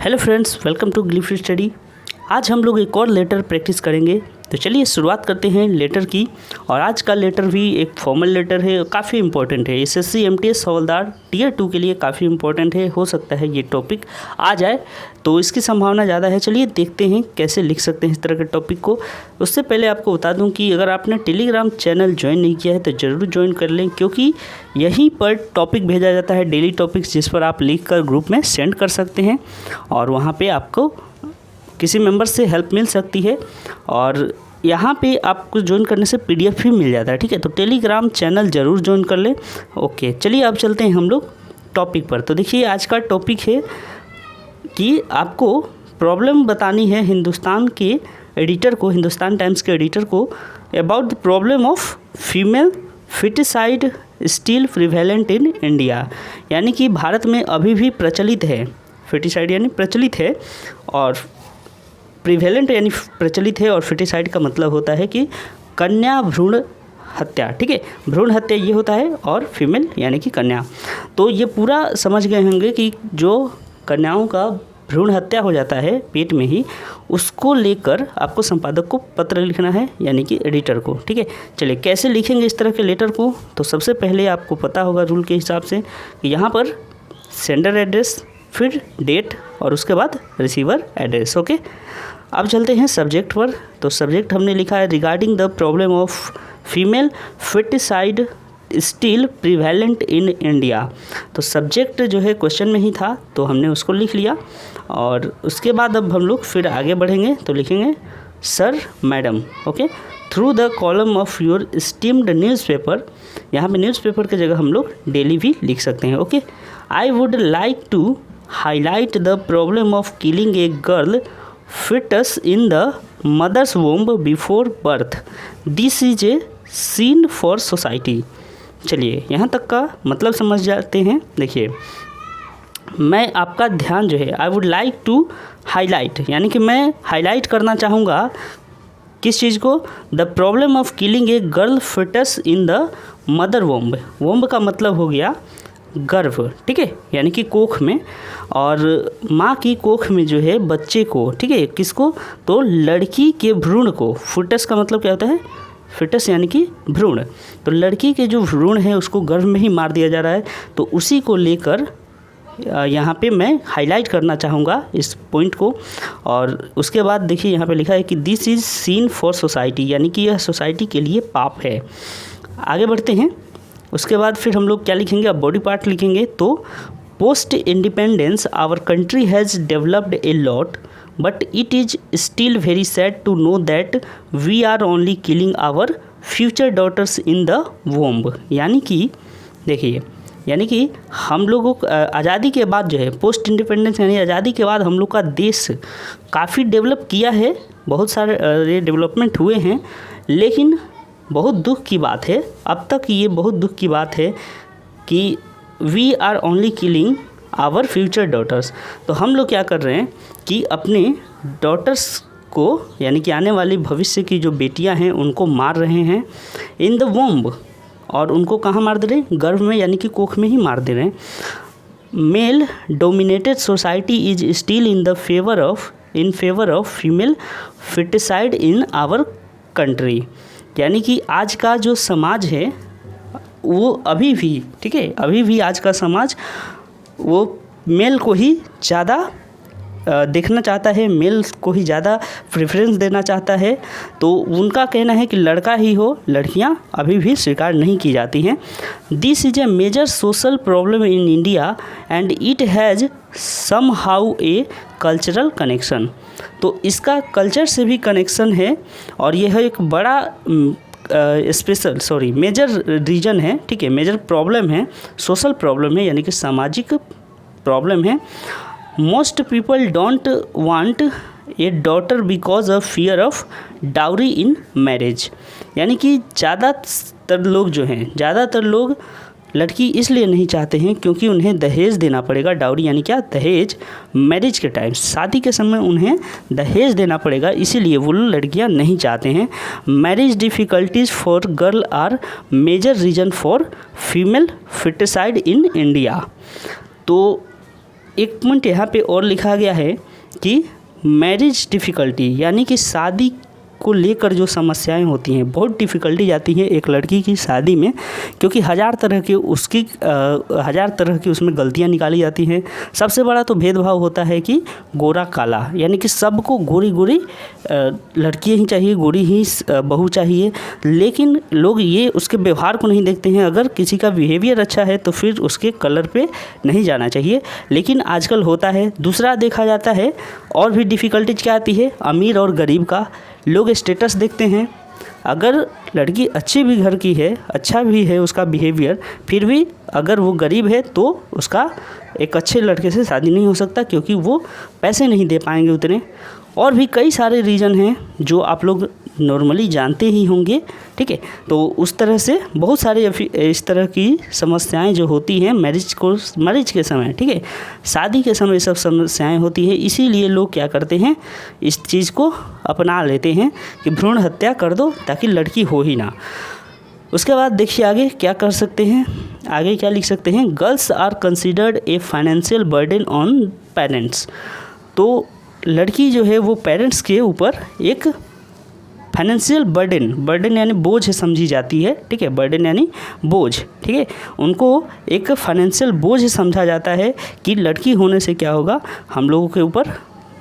Hello friends, welcome to glyph study. आज हम लोग एक और लेटर प्रैक्टिस करेंगे। तो चलिए शुरुआत करते हैं लेटर की। और आज का लेटर भी एक फॉर्मल लेटर है, काफ़ी इंपॉर्टेंट है। एसएससी एमटीएस हवलदार टियर 2 के लिए काफ़ी इंपॉर्टेंट है। हो सकता है ये टॉपिक आ जाए, तो इसकी संभावना ज़्यादा है। चलिए देखते हैं कैसे लिख सकते हैं इस तरह के टॉपिक को। उससे पहले आपको बता दूं कि अगर आपने टेलीग्राम चैनल ज्वाइन नहीं किया है तो ज़रूर ज्वाइन कर लें, क्योंकि यहीं पर टॉपिक भेजा जाता है, डेली टॉपिक्स, जिस पर आप लिख कर ग्रुप में सेंड कर सकते हैं और वहाँ पे आपको किसी मेंबर से हेल्प मिल सकती है। और यहाँ पे आपको ज्वाइन करने से पीडीएफ भी मिल जाता है, ठीक है। तो टेलीग्राम चैनल ज़रूर ज्वाइन कर लें। ओके, चलिए अब चलते हैं हम लोग टॉपिक पर। तो देखिए आज का टॉपिक है कि आपको प्रॉब्लम बतानी है हिंदुस्तान के एडिटर को, हिंदुस्तान टाइम्स के एडिटर को, about the problem of female foeticide still prevalent in India. यानी कि भारत में अभी भी प्रचलित है, फिटिसाइड यानी प्रचलित है, और प्रिवेलेंट यानी प्रचलित है, और फिटिसाइड का मतलब होता है कि कन्या भ्रूण हत्या, ठीक है। भ्रूण हत्या ये होता है, और फीमेल यानी कि कन्या। तो ये पूरा समझ गए होंगे कि जो कन्याओं का भ्रूण हत्या हो जाता है पेट में ही, उसको लेकर आपको संपादक को पत्र लिखना है, यानी कि एडिटर को, ठीक है। चलिए कैसे लिखेंगे इस तरह के लेटर को। तो सबसे पहले आपको पता होगा रूल के हिसाब से कि यहाँ पर सेंडर एड्रेस, फिर डेट, और उसके बाद रिसीवर एड्रेस। ओके, अब चलते हैं सब्जेक्ट पर। तो सब्जेक्ट हमने लिखा है regarding the problem of female foeticide still prevalent in India. तो सब्जेक्ट जो है क्वेश्चन में ही था, तो हमने उसको लिख लिया। और उसके बाद अब हम लोग फिर आगे बढ़ेंगे, तो लिखेंगे sir, madam. Okay, through the column of your steamed newspaper. यहाँ पे न्यूज़पेपर की जगह हम लोग डेली भी लिख सकते हैं। Okay, I would like to highlight the problem of killing a girl fetus in the mother's womb before birth. This is a sin for society. चलिए यहाँ तक का मतलब समझ जाते हैं। देखिए, मैं आपका ध्यान जो है, I would like to highlight, यानी कि मैं हाईलाइट करना चाहूँगा किस चीज़ को, the problem of killing a girl foetus in the mother womb. Womb का मतलब हो गया गर्भ, ठीक है, यानी कि कोख में, और माँ की कोख में जो है बच्चे को, ठीक है, किसको, तो लड़की के भ्रूण को। फिटस का मतलब क्या होता है, फिटस यानी कि भ्रूण। तो लड़की के जो भ्रूण है उसको गर्भ में ही मार दिया जा रहा है। तो उसी को लेकर यहाँ पे मैं हाईलाइट करना चाहूँगा इस पॉइंट को। और उसके बाद देखिए यहाँ पे लिखा है कि this is scene for society, यानी कि यह सोसाइटी के लिए पाप है। आगे बढ़ते हैं। उसके बाद फिर हम लोग क्या लिखेंगे, अब बॉडी पार्ट लिखेंगे। तो post independence our country has developed a lot, but it is still very sad to know that we are only killing our future daughters in the womb. यानी कि देखिए, यानी कि हम लोगों को आज़ादी के बाद जो है, पोस्ट इंडिपेंडेंस यानी आज़ादी के बाद हम लोग का देश काफ़ी डेवलप किया है, बहुत सारे डेवलपमेंट हुए हैं, लेकिन बहुत दुख की बात है, अब तक ये बहुत दुख की बात है कि we are only killing our future daughters. तो हम लोग क्या कर रहे हैं कि अपने डॉटर्स को, यानी कि आने वाली भविष्य की जो बेटियां हैं उनको मार रहे हैं इन द वोम्ब। और उनको कहाँ मार दे रहे हैं, गर्भ में, यानी कि कोख में ही मार दे रहे हैं। Male dominated society is still in favour of female foeticide in our country. यानी कि आज का जो समाज है वो अभी भी, ठीक है, अभी भी आज का समाज वो मेल को ही ज़्यादा देखना चाहता है, मेल को ही ज़्यादा प्रेफरेंस देना चाहता है। तो उनका कहना है कि लड़का ही हो, लड़कियां अभी भी स्वीकार नहीं की जाती हैं। This is a major social problem in India and it has somehow a cultural connection. तो इसका कल्चर से भी कनेक्शन है, और यह एक बड़ा मेजर रीजन है, ठीक है, मेजर प्रॉब्लम है, सोशल प्रॉब्लम है, यानी कि सामाजिक प्रॉब्लम है। Most people don't want a daughter because of fear of dowry in marriage. यानी कि ज़्यादातर लोग लड़की इसलिए नहीं चाहते हैं क्योंकि उन्हें दहेज देना पड़ेगा। डाउरी यानी क्या, दहेज, मैरिज के टाइम, शादी के समय उन्हें दहेज देना पड़ेगा, इसीलिए वो लड़कियां नहीं चाहते हैं। Marriage difficulties for girl are major reason for female foeticide in India. तो एक पॉइंट यहाँ पे और लिखा गया है कि मैरिज डिफ़िकल्टी, यानी कि शादी को लेकर जो समस्याएं होती हैं, बहुत डिफ़िकल्टी आती है एक लड़की की शादी में, क्योंकि हज़ार तरह की उसमें गलतियां निकाली जाती हैं। सबसे बड़ा तो भेदभाव होता है कि गोरा काला, यानी कि सबको गोरी गोरी लड़कियां ही चाहिए, गोरी ही बहू चाहिए, लेकिन लोग ये उसके व्यवहार को नहीं देखते हैं। अगर किसी का बिहेवियर अच्छा है तो फिर उसके कलर पे नहीं जाना चाहिए, लेकिन आजकल होता है। दूसरा देखा जाता है और भी डिफ़िकल्टीज क्या आती है, अमीर और गरीब का। लोग स्टेटस देखते हैं, अगर लड़की अच्छे भी घर की है, अच्छा भी है उसका बिहेवियर, फिर भी अगर वो गरीब है तो उसका एक अच्छे लड़के से शादी नहीं हो सकता, क्योंकि वो पैसे नहीं दे पाएंगे उतने। और भी कई सारे रीज़न हैं जो आप लोग नॉर्मली जानते ही होंगे, ठीक है। तो उस तरह से बहुत सारे इस तरह की समस्याएं जो होती हैं मैरिज के समय, ठीक है, शादी के समय सब समस्याएं होती है। इसीलिए लोग क्या करते हैं, इस चीज़ को अपना लेते हैं कि भ्रूण हत्या कर दो ताकि लड़की हो ही ना। उसके बाद देखिए आगे क्या कर सकते हैं, आगे क्या लिख सकते हैं, girls are considered a financial burden on parents. तो लड़की जो है वो पेरेंट्स के ऊपर एक फाइनेंशियल बर्डन यानी बोझ समझी जाती है, ठीक है, बर्डन यानी बोझ, ठीक है। उनको एक फाइनेंशियल बोझ समझा जाता है कि लड़की होने से क्या होगा, हम लोगों के ऊपर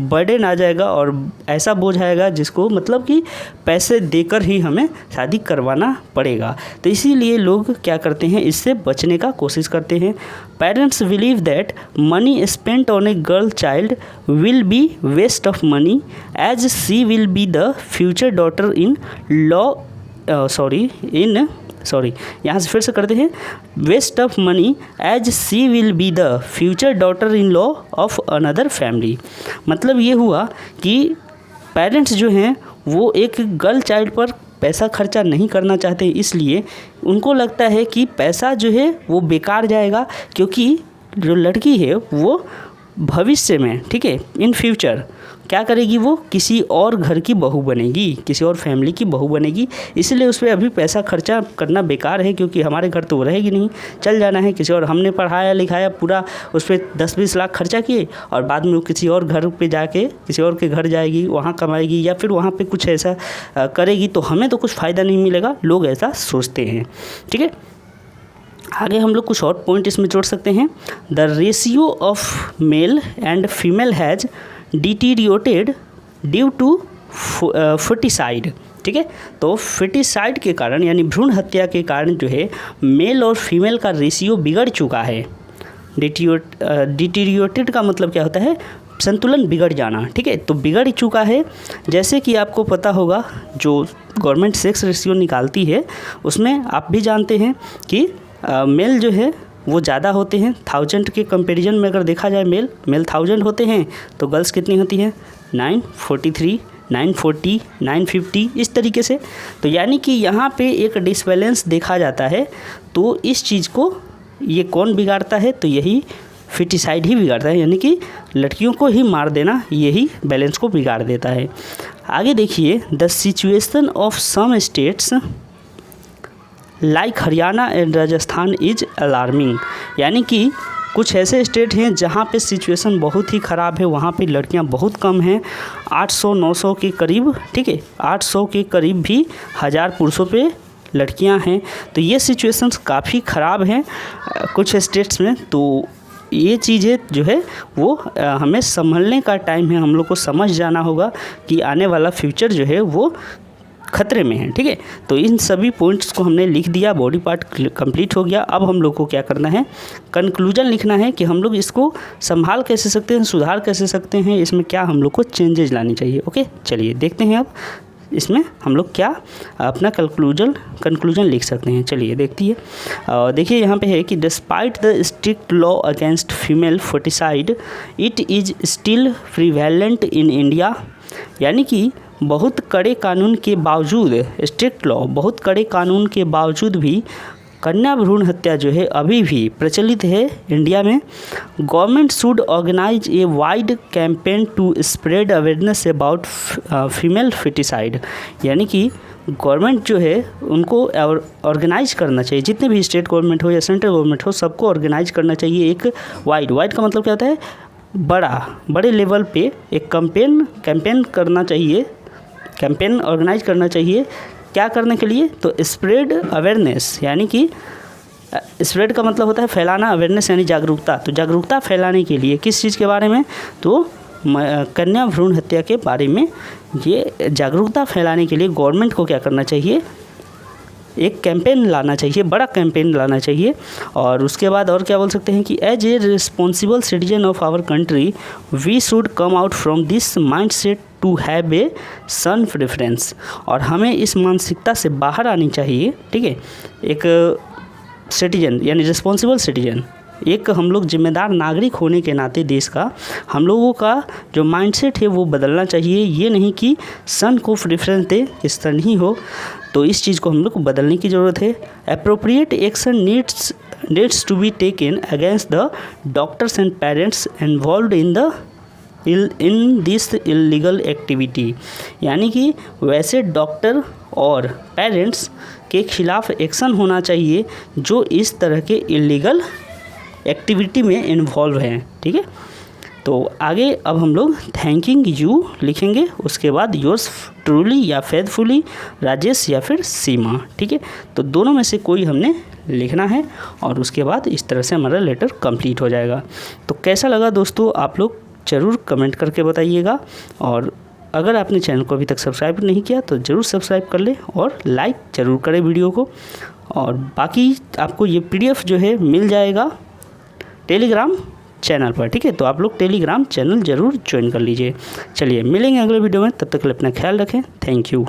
बर्डन आ जाएगा और ऐसा बोझ आएगा जिसको मतलब कि पैसे देकर ही हमें शादी करवाना पड़ेगा। तो इसीलिए लोग क्या करते हैं, इससे बचने का कोशिश करते हैं। Parents believe that money spent on a girl child will be waste of money as she will be the future daughter in law यहाँ से फिर से करते हैं, waste of money as she will be the future daughter in law of another family. मतलब ये हुआ कि पेरेंट्स जो हैं वो एक गर्ल चाइल्ड पर पैसा खर्चा नहीं करना चाहते, इसलिए उनको लगता है कि पैसा जो है वो बेकार जाएगा, क्योंकि जो लड़की है वो भविष्य में, ठीक है, इन फ्यूचर क्या करेगी, वो किसी और घर की बहू बनेगी, किसी और फैमिली की बहू बनेगी। इसलिए उस पर अभी पैसा खर्चा करना बेकार है, क्योंकि हमारे घर तो वो रहेगी नहीं, चल जाना है किसी और। हमने पढ़ाया लिखाया पूरा, उस पर 10-20 लाख खर्चा किए और बाद में वो किसी और घर पे जाके किसी और के घर जाएगी, वहाँ कमाएगी या फिर वहाँ पे कुछ ऐसा करेगी, तो हमें तो कुछ फ़ायदा नहीं मिलेगा। लोग ऐसा सोचते हैं, ठीक है। आगे हम लोग कुछ और पॉइंट इसमें जोड़ सकते हैं। The ratio of male and female has deteriorated due to foeticide, ठीक है। तो फर्टिसाइड के कारण यानी भ्रूण हत्या के कारण जो है मेल और फीमेल का रेशियो बिगड़ चुका है। डिटीरियोटेड का मतलब क्या होता है, संतुलन बिगड़ जाना, ठीक है। तो बिगड़ चुका है, जैसे कि आपको पता होगा जो गवर्नमेंट सेक्स रेशियो निकालती है उसमें आप भी जानते हैं कि मेल जो है वो ज़्यादा होते हैं 1000 के कंपैरिजन में। अगर देखा जाए मेल 1000 होते हैं तो गर्ल्स कितनी होती हैं 943, 940, 950 इस तरीके से। तो यानी कि यहाँ पे एक डिसबैलेंस देखा जाता है। तो इस चीज़ को ये कौन बिगाड़ता है, तो यही फर्टिसाइड ही बिगाड़ता है, यानी कि लड़कियों को ही मार देना यही बैलेंस को बिगाड़ देता है। आगे देखिए, the situation of some states like Haryana and Rajasthan is alarming, यानी कि कुछ ऐसे स्टेट हैं जहाँ पे सिचुएशन बहुत ही ख़राब है, वहाँ पे लड़कियाँ बहुत कम हैं, 800-900 के करीब, ठीक है, 800 के करीब भी 1000 पुरुषों पे लड़कियाँ हैं। तो ये सिचुएशंस काफ़ी ख़राब हैं कुछ स्टेट्स में। तो ये चीज़ें जो है वो हमें संभलने का टाइम है, हम लोग को समझ जाना होगा कि आने वाला फ्यूचर जो है वो खतरे में है, ठीक है। तो इन सभी पॉइंट्स को हमने लिख दिया, बॉडी पार्ट कंप्लीट हो गया। अब हम लोग को क्या करना है, कंक्लूजन लिखना है कि हम लोग इसको संभाल कैसे सकते हैं, सुधार कैसे सकते हैं, इसमें क्या हम लोग को चेंजेज लानी चाहिए। ओके, चलिए देखते हैं अब इसमें हम लोग क्या अपना कंक्लूजन लिख सकते हैं। चलिए देखिए यहाँ पे है कि despite the strict law against female foeticide it is still prevalent in India, यानी कि बहुत कड़े कानून के बावजूद, स्ट्रिक्ट लॉ, बहुत कड़े कानून के बावजूद भी कन्या भ्रूण हत्या जो है अभी भी प्रचलित है इंडिया में। Government should organise a wide campaign to spread awareness about female foeticide, यानी कि गवर्नमेंट जो है उनको ऑर्गेनाइज करना चाहिए, जितने भी स्टेट गवर्नमेंट हो या सेंट्रल गवर्नमेंट हो सबको ऑर्गेनाइज करना चाहिए एक वाइड का मतलब क्या होता है, बड़े लेवल पे एक कैंपेन करना चाहिए, कैंपेन ऑर्गेनाइज करना चाहिए। क्या करने के लिए, तो स्प्रेड अवेयरनेस, यानी कि स्प्रेड का मतलब होता है फैलाना, अवेयरनेस यानी जागरूकता। तो जागरूकता फैलाने के लिए किस चीज़ के बारे में, तो कन्या भ्रूण हत्या के बारे में ये जागरूकता फैलाने के लिए गवर्नमेंट को क्या करना चाहिए, एक कैंपेन लाना चाहिए, बड़ा कैंपेन लाना चाहिए। और उसके बाद और क्या बोल सकते हैं कि as a responsible citizen of our country we should come out from this mindset to have a son preference. और हमें इस मानसिकता से बाहर आनी चाहिए, ठीक है। एक सिटीजन यानी रिस्पॉन्सिबल सिटीजन, एक हम लोग जिम्मेदार नागरिक होने के नाते देश का हम लोगों का जो माइंडसेट है वो बदलना चाहिए। ये नहीं कि सन को प्रेफरेंस दे, इस तरह नहीं हो, तो इस चीज़ को हम लोग को बदलने की ज़रूरत है। Appropriate action needs to be taken against the doctors and parents involved in this illegal activity. यानी कि वैसे डॉक्टर और पेरेंट्स के खिलाफ एक्शन होना चाहिए जो इस तरह के इलीगल एक्टिविटी में इन्वॉल्व हैं, ठीक है। तो आगे अब हम लोग थैंकिंग यू लिखेंगे, उसके बाद योर्स ट्रूली या फेथफुली राजेश या फिर सीमा, ठीक है। तो दोनों में से कोई हमने लिखना है और उसके बाद इस तरह से हमारा लेटर कंप्लीट हो जाएगा। तो कैसा लगा दोस्तों, आप लोग ज़रूर कमेंट करके बताइएगा। और अगर आपने चैनल को अभी तक सब्सक्राइब नहीं किया तो ज़रूर सब्सक्राइब कर लें और लाइक ज़रूर करें वीडियो को। और बाकी आपको ये PDF जो है मिल जाएगा टेलीग्राम चैनल पर, ठीक है। तो आप लोग टेलीग्राम चैनल ज़रूर ज्वाइन कर लीजिए। चलिए मिलेंगे अगले वीडियो में, तब तक के लिए अपना ख्याल रखें। Thank you.